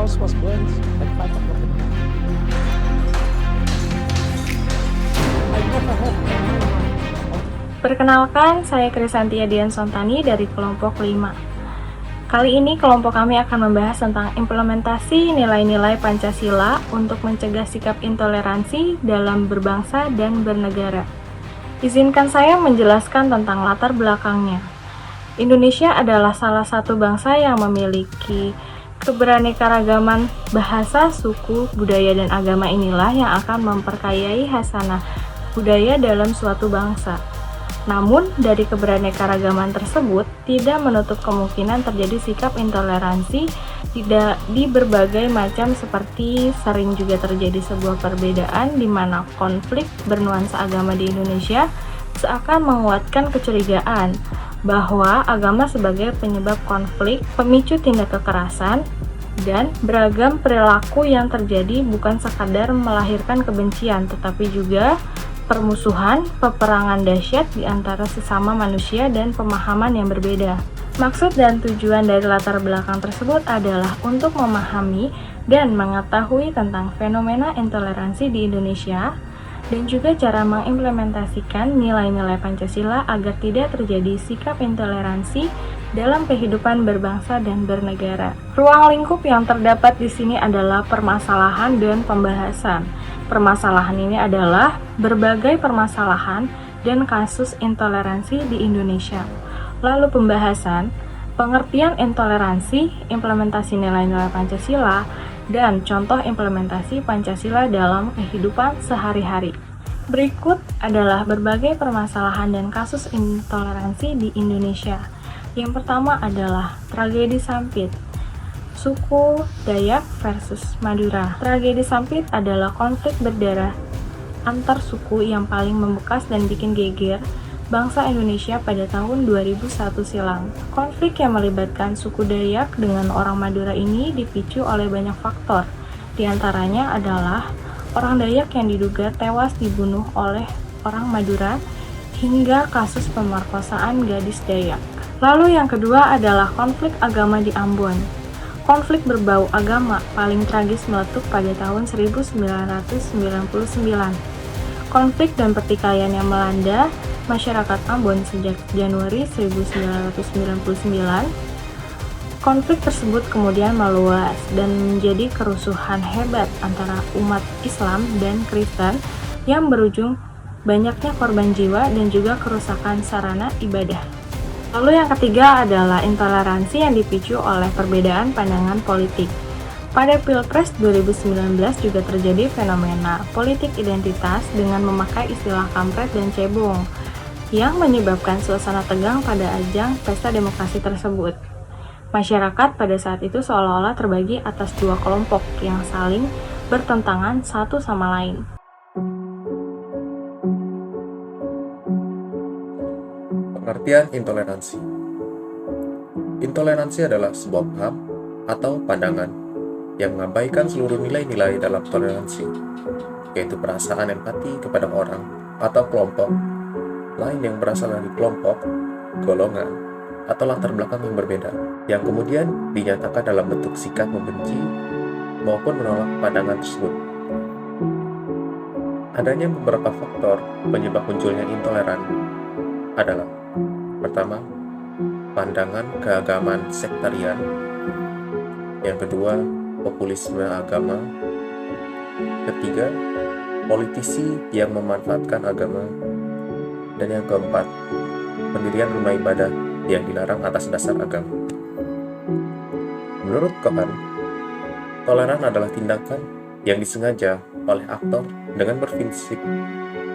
house was burned at 5 o'clock in the morning. I never heard anyone. Perkenalkan, saya Krisantia Dian Sontani dari kelompok 5. Kali ini kelompok kami akan membahas tentang implementasi nilai-nilai Pancasila untuk mencegah sikap intoleransi dalam berbangsa dan bernegara. Izinkan saya menjelaskan tentang latar belakangnya. Indonesia adalah salah satu bangsa yang memiliki keberaneka-ragaman bahasa, suku, budaya, dan agama. Inilah yang akan memperkayai hasanah budaya dalam suatu bangsa. Namun, dari keberaneka-ragaman tersebut tidak menutup kemungkinan terjadi sikap intoleransi di berbagai macam, seperti sering juga terjadi sebuah perbedaan di mana konflik bernuansa agama di Indonesia seakan menguatkan kecurigaan bahwa agama sebagai penyebab konflik, pemicu tindak kekerasan, dan beragam perilaku yang terjadi bukan sekadar melahirkan kebencian, tetapi juga permusuhan, peperangan dahsyat di antara sesama manusia, dan pemahaman yang berbeda. Maksud dan tujuan dari latar belakang tersebut adalah untuk memahami dan mengetahui tentang fenomena intoleransi di Indonesia, dan juga cara mengimplementasikan nilai-nilai Pancasila agar tidak terjadi sikap intoleransi dalam kehidupan berbangsa dan bernegara. Ruang lingkup yang terdapat di sini adalah permasalahan dan pembahasan. Permasalahan ini adalah berbagai permasalahan dan kasus intoleransi di Indonesia. Lalu pembahasan, pengertian intoleransi, implementasi nilai-nilai Pancasila, dan contoh implementasi Pancasila dalam kehidupan sehari-hari. Berikut adalah berbagai permasalahan dan kasus intoleransi di Indonesia. Yang pertama adalah tragedi Sampit, suku Dayak versus Madura. Tragedi Sampit adalah konflik berdarah antar suku yang paling membekas dan bikin geger bangsa Indonesia pada tahun 2001 silam. Konflik yang melibatkan suku Dayak dengan orang Madura ini dipicu oleh banyak faktor. Di antaranya adalah orang Dayak yang diduga tewas dibunuh oleh orang Madura, hingga kasus pemerkosaan gadis Dayak. Lalu yang kedua adalah konflik agama di Ambon. Konflik berbau agama paling tragis meletup pada tahun 1999. Konflik dan pertikaian yang melanda masyarakat Ambon sejak Januari 1999. Konflik tersebut kemudian meluas dan menjadi kerusuhan hebat antara umat Islam dan Kristen yang berujung banyaknya korban jiwa dan juga kerusakan sarana ibadah. Lalu yang ketiga adalah intoleransi yang dipicu oleh perbedaan pandangan politik. Pada Pilpres 2019 juga terjadi fenomena politik identitas dengan memakai istilah kampret dan cebong yang menyebabkan suasana tegang pada ajang pesta demokrasi tersebut. Masyarakat pada saat itu seolah-olah terbagi atas dua kelompok yang saling bertentangan satu sama lain. Pengertian intoleransi. Intoleransi adalah sebuah paham atau pandangan yang mengabaikan seluruh nilai-nilai dalam toleransi, yaitu perasaan empati kepada orang atau kelompok lain yang berasal dari kelompok, golongan, atau latar belakang yang berbeda, yang kemudian dinyatakan dalam bentuk sikap membenci maupun menolak pandangan tersebut. Adanya beberapa faktor penyebab munculnya intoleran adalah: pertama, pandangan keagamaan sektarian. Yang kedua, populisme agama. Ketiga, politisi yang memanfaatkan agama. Dan yang keempat, pendirian rumah ibadah yang dilarang atas dasar agama. Menurut Kohan, toleran adalah tindakan yang disengaja oleh aktor dengan berprinsip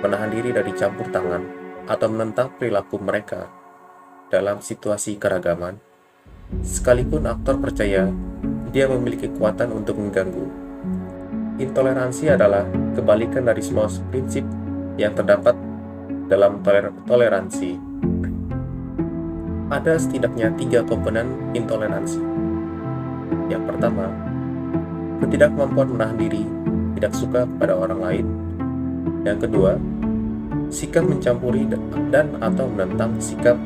menahan diri dari campur tangan atau menentang perilaku mereka dalam situasi keragaman, sekalipun aktor percaya dia memiliki kekuatan untuk mengganggu. Intoleransi adalah kebalikan dari semua prinsip yang terdapat dalam toleransi. Ada setidaknya 3 komponen intoleransi. Yang pertama, ketidakmampuan menahan diri, tidak suka pada orang lain. Yang kedua, sikap mencampuri dan atau menentang sikap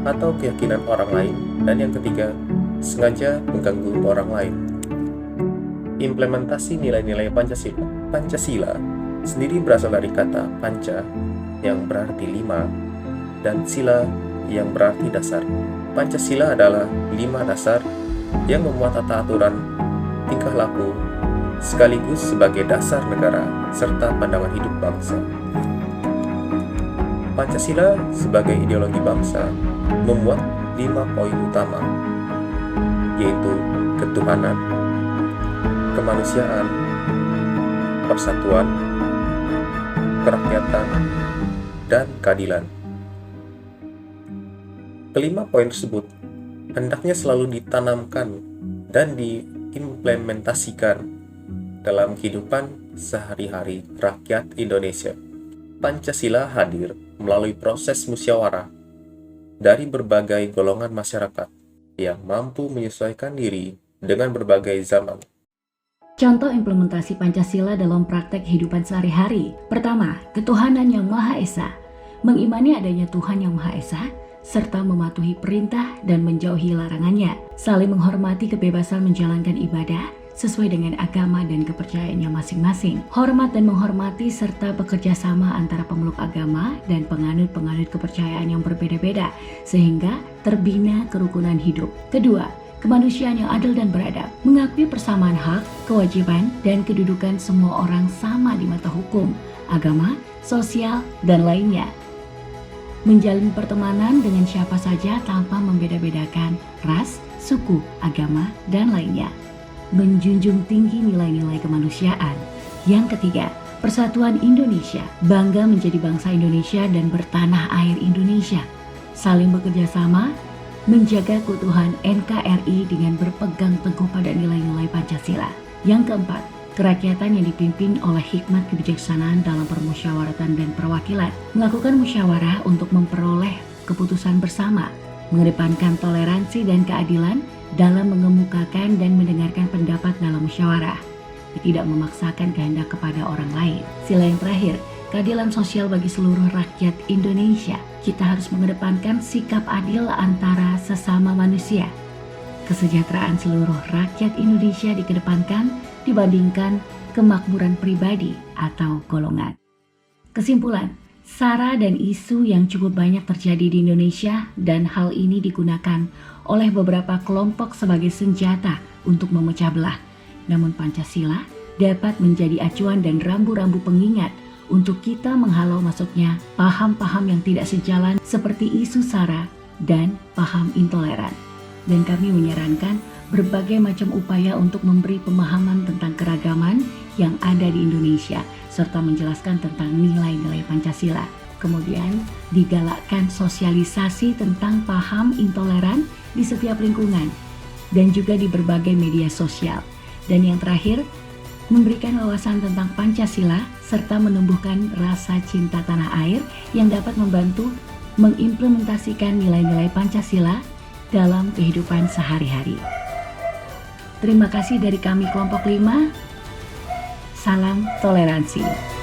atau keyakinan orang lain. Dan yang ketiga, sengaja mengganggu orang lain. Implementasi nilai-nilai Pancasila. Pancasila sendiri berasal dari kata panca yang berarti 5 dan sila yang berarti dasar. Pancasila adalah 5 dasar yang memuat tata aturan tingkah laku sekaligus sebagai dasar negara serta pandangan hidup bangsa. Pancasila sebagai ideologi bangsa memuat 5 poin utama, yaitu ketuhanan, kemanusiaan, persatuan, kerakyatan, dan keadilan. Kelima poin tersebut hendaknya selalu ditanamkan dan diimplementasikan dalam kehidupan sehari-hari rakyat Indonesia. Pancasila hadir melalui proses musyawarah dari berbagai golongan masyarakat yang mampu menyesuaikan diri dengan berbagai zaman. Contoh implementasi Pancasila dalam praktek kehidupan sehari-hari. Pertama, ketuhanan yang Maha Esa. Mengimani adanya Tuhan yang Maha Esa, serta mematuhi perintah dan menjauhi larangannya. Saling menghormati kebebasan menjalankan ibadah sesuai dengan agama dan kepercayaannya masing-masing. Hormat dan menghormati serta bekerja sama antara pemeluk agama dan penganut-penganut kepercayaan yang berbeda-beda, sehingga terbina kerukunan hidup. Kedua, kemanusiaan yang adil dan beradab, mengakui persamaan hak, kewajiban, dan kedudukan semua orang sama di mata hukum, agama, sosial, dan lainnya. Menjalin pertemanan dengan siapa saja tanpa membeda-bedakan ras, suku, agama, dan lainnya. Menjunjung tinggi nilai-nilai kemanusiaan. Yang ketiga, persatuan Indonesia, bangga menjadi bangsa Indonesia dan bertanah air Indonesia. Saling bekerja sama, menjaga keutuhan NKRI dengan berpegang teguh pada nilai-nilai Pancasila. Yang keempat, kerakyatan yang dipimpin oleh hikmat kebijaksanaan dalam permusyawaratan dan perwakilan, melakukan musyawarah untuk memperoleh keputusan bersama, mengedepankan toleransi dan keadilan dalam mengemukakan dan mendengarkan pendapat dalam musyawarah, tidak memaksakan kehendak kepada orang lain. Sila yang terakhir, keadilan sosial bagi seluruh rakyat Indonesia. Kita harus mengedepankan sikap adil antara sesama manusia. Kesejahteraan seluruh rakyat Indonesia dikedepankan dibandingkan kemakmuran pribadi atau golongan. Kesimpulan, sara dan isu yang cukup banyak terjadi di Indonesia dan hal ini digunakan oleh beberapa kelompok sebagai senjata untuk memecah belah. Namun Pancasila dapat menjadi acuan dan rambu-rambu pengingat untuk kita menghalau masuknya paham-paham yang tidak sejalan seperti isu sara dan paham intoleran. Dan kami menyarankan berbagai macam upaya untuk memberi pemahaman tentang keragaman yang ada di Indonesia serta menjelaskan tentang nilai-nilai Pancasila. Kemudian digalakkan sosialisasi tentang paham intoleran di setiap lingkungan dan juga di berbagai media sosial. Dan yang terakhir, memberikan wawasan tentang Pancasila serta menumbuhkan rasa cinta tanah air yang dapat membantu mengimplementasikan nilai-nilai Pancasila dalam kehidupan sehari-hari. Terima kasih dari kami kelompok 5. Salam toleransi.